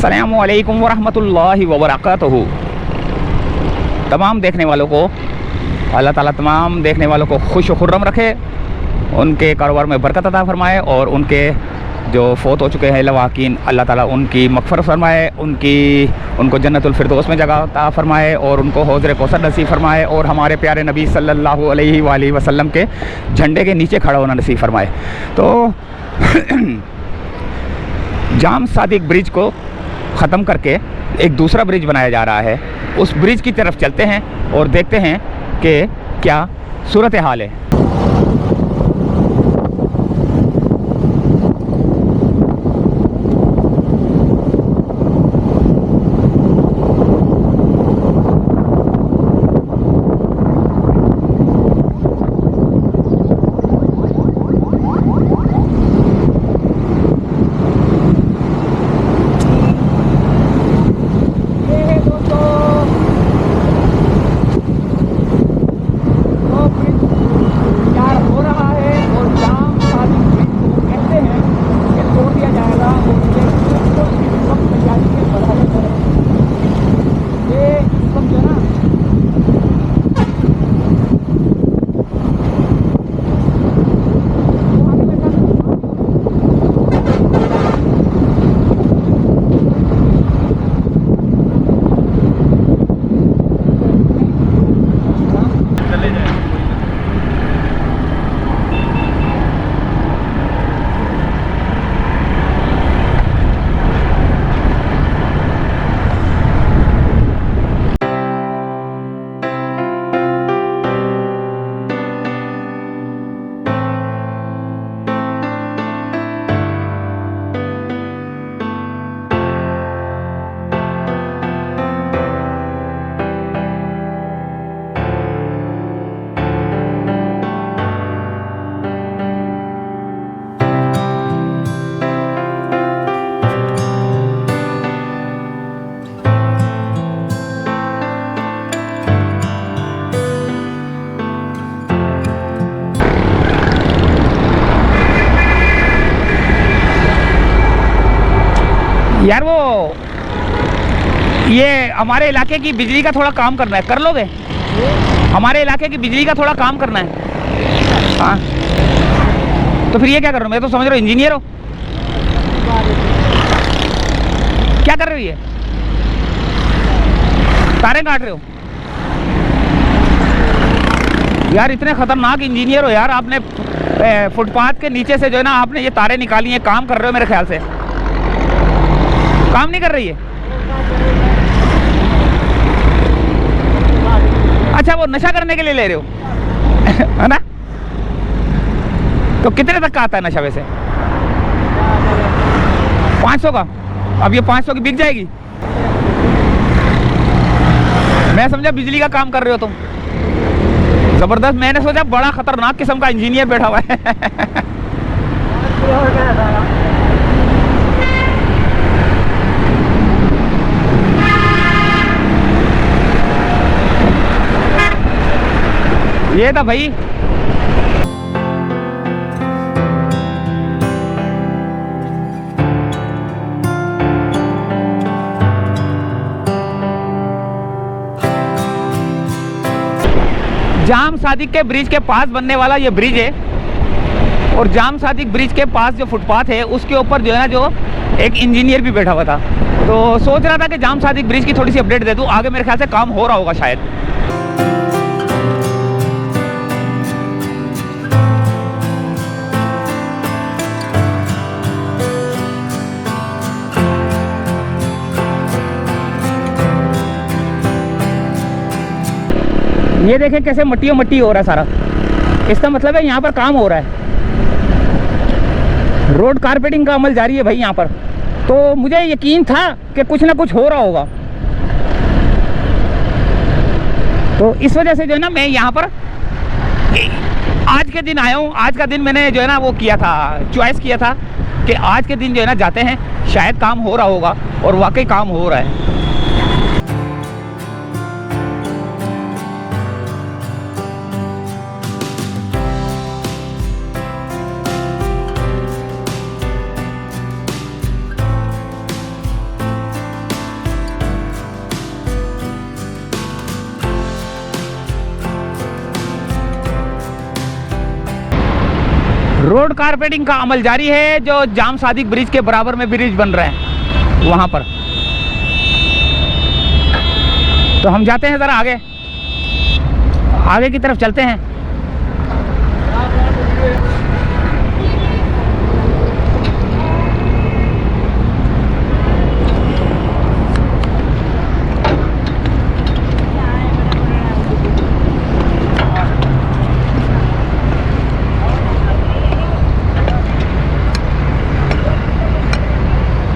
अस्सलामु अलैकुम वरहमतुल्लाहि वबरकातुहू। तमाम देखने वालों को अल्लाह ताला तमाम देखने वालों को खुश व खुर्रम रखे, उनके कारोबार में बरकत अता फरमाए और उनके जो फ़ौत हो चुके हैं लवाकिन अल्लाह ताला उनकी मग़फ़िरत फरमाए, उनको जन्नतुल फिरदौस में जगह अता फरमाए और उनको हौज़ कौसर नसीब फरमाए और हमारे प्यारे नबी सल्लल्लाहु अलैहि वसल्लम के झंडे के नीचे खड़ा होना नसीब फरमाए। तो जाम सादिक ब्रिज को ख़त्म करके एक दूसरा ब्रिज बनाया जा रहा है। उस ब्रिज की तरफ चलते हैं और देखते हैं कि क्या सूरत हाल है। यार वो ये हमारे इलाके की बिजली का थोड़ा काम करना है, कर लोगे? हमारे इलाके की बिजली का थोड़ा काम करना है। हाँ तो फिर ये क्या कर रहे हो? मैं तो समझ रहा हूँ इंजीनियर हो। क्या कर रहे हो? ये तारे काट रहे हो यार? इतने खतरनाक इंजीनियर हो यार, आपने फुटपाथ के नीचे से जो है ना आपने ये तारे निकाली हैं, काम कर रहे हो मेरे ख्याल से। काम नहीं कर रही है? अच्छा वो नशा करने के लिए ले रहे हो है ना? तो कितने तक का आता है नशा वैसे? 500 का? अब ये 500 की बिक जाएगी? मैं समझा बिजली का काम कर रहे हो तुम। जबरदस्त। मैंने सोचा बड़ा खतरनाक किस्म का इंजीनियर बैठा हुआ है। ये था भाई। जाम सादिक के ब्रिज के पास बनने वाला ये ब्रिज है और जाम सादिक ब्रिज के पास जो फुटपाथ है उसके ऊपर जो है ना जो एक इंजीनियर भी बैठा हुआ था। तो सोच रहा था कि जाम सादिक ब्रिज की थोड़ी सी अपडेट दे दूं, आगे मेरे ख्याल से काम हो रहा होगा शायद। ये देखें कैसे मट्टी मट्टी हो रहा है सारा। इसका मतलब है यहाँ पर काम हो रहा है, रोड कारपेटिंग का अमल जारी है भाई यहाँ पर। तो मुझे यकीन था कि कुछ ना कुछ हो रहा होगा, तो इस वजह से जो है ना मैं यहाँ पर आज के दिन आया हूँ। आज का दिन मैंने जो है ना वो किया था, चॉइस किया था कि आज के दिन जो है ना जाते हैं, शायद काम हो रहा होगा और वाकई काम हो रहा है। रोड कारपेटिंग का अमल जारी है। जो जाम सादिक ब्रिज के बराबर में ब्रिज बन रहा है वहाँ पर। तो हम जाते हैं ज़रा आगे की तरफ चलते हैं।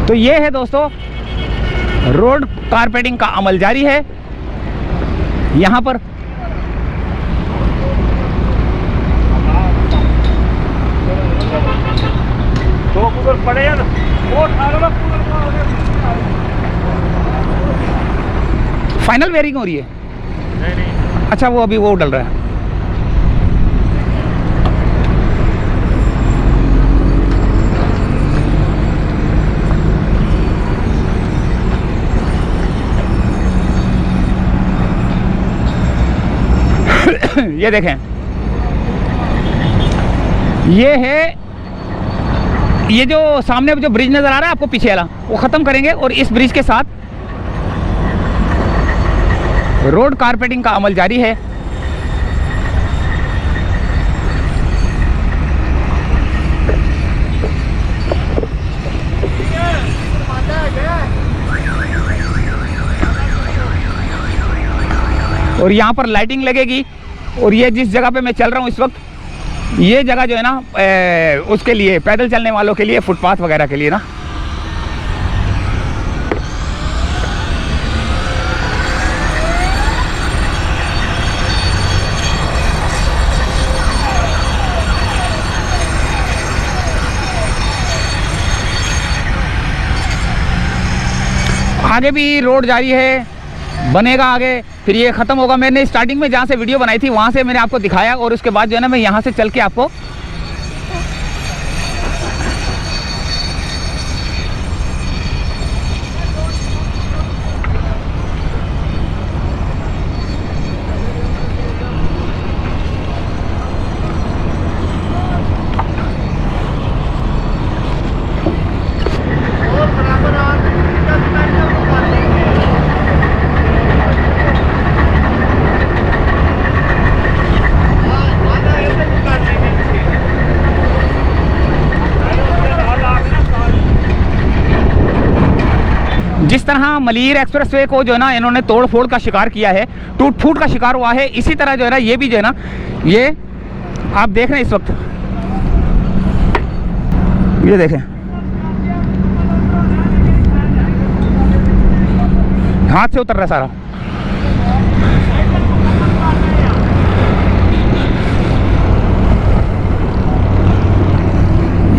तो ये है दोस्तों, रोड कारपेटिंग का अमल जारी है यहाँ पर। फाइनल वेयरिंग हो रही है? नहीं। अच्छा, वो अभी वो डल रहा है। ये देखें, ये है, ये जो सामने जो ब्रिज नजर आ रहा है आपको पीछे वाला, वो खत्म करेंगे और इस ब्रिज के साथ रोड कारपेटिंग का अमल जारी है। और यहाँ पर लाइटिंग लगेगी। और ये जिस जगह पे मैं चल रहा हूँ इस वक्त, ये जगह जो है ना उसके लिए, पैदल चलने वालों के लिए, फुटपाथ वगैरह के लिए ना। आगे भी रोड जारी है, बनेगा आगे, फिर ये ख़त्म होगा। मैंने स्टार्टिंग में जहाँ से वीडियो बनाई थी वहाँ से मैंने आपको दिखाया, और उसके बाद जो है ना मैं यहाँ से चल के आपको जिस तरह मलीर एक्सप्रेसवे को जो है ना इन्होंने तोड़ फोड़ का शिकार किया है, टूट फूट का शिकार हुआ है, इसी तरह जो है ना ये भी जो है ना, ये आप देख रहे हैं इस वक्त, ये देखें, हाथ से उतर रहा है सारा।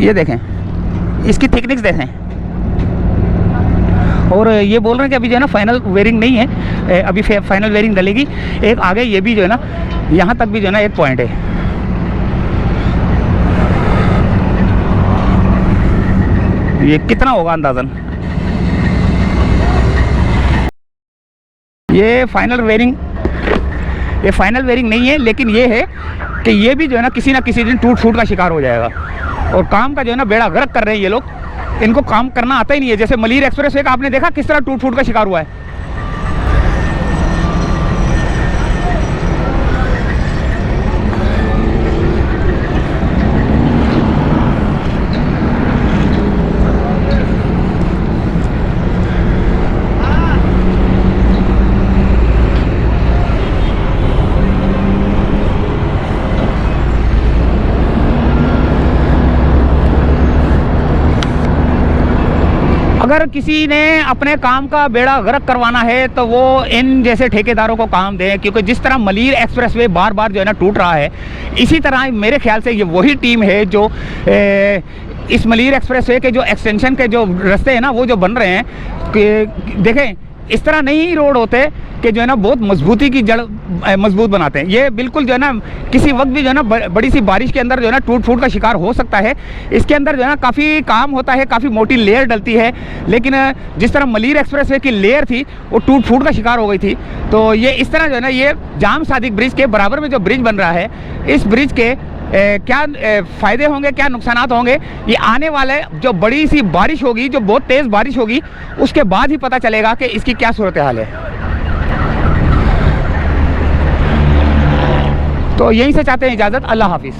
ये देखें, इसकी थिकनेस देखें। और ये बोल रहे हैं कि अभी जो है ना फाइनल वेयरिंग नहीं है, अभी फाइनल वेयरिंग डलेगी। एक आगे ये भी जो है ना, यहाँ तक भी जो है ना एक पॉइंट है। ये कितना होगा अंदाजन? ये फाइनल वेयरिंग नहीं है, लेकिन ये है कि ये भी जो है ना किसी ना किसी दिन टूट फूट का शिकार हो जाएगा। और काम का जो है ना बेड़ा गर्क कर रहे हैं ये लोग, इनको काम करना आता ही नहीं है। जैसे मलीर एक्सप्रेसवे का आपने देखा किस तरह टूट फूट का शिकार हुआ है। अगर किसी ने अपने काम का बेड़ा गर्क करवाना है तो वो इन जैसे ठेकेदारों को काम दें, क्योंकि जिस तरह मलीर एक्सप्रेसवे बार बार जो है ना टूट रहा है, इसी तरह मेरे ख्याल से ये वही टीम है जो इस मलीर एक्सप्रेसवे के जो एक्सटेंशन के जो रास्ते हैं ना वो जो बन रहे हैं, कि देखें इस तरह नहीं रोड होते कि जो है ना बहुत मजबूती की जड़ मजबूत बनाते हैं। ये बिल्कुल जो है ना किसी वक्त भी जो है ना बड़ी सी बारिश के अंदर जो है ना टूट फूट का शिकार हो सकता है। इसके अंदर जो है ना काफ़ी काम होता है, काफ़ी मोटी लेयर डलती है, लेकिन जिस तरह मलीर एक्सप्रेसवे की लेयर थी वो टूट फूट का शिकार हो गई थी। तो ये इस तरह जो है ना ये जाम सादिक ब्रिज के बराबर में जो ब्रिज बन रहा है, इस ब्रिज के क्या फ़ायदे होंगे, क्या नुकसानात होंगे, ये आने वाले जो बड़ी सी बारिश होगी, जो बहुत तेज़ बारिश होगी, उसके बाद ही पता चलेगा कि इसकी क्या सूरत हाल है। तो यहीं से चाहते हैं इजाज़त। अल्लाह हाफिज़।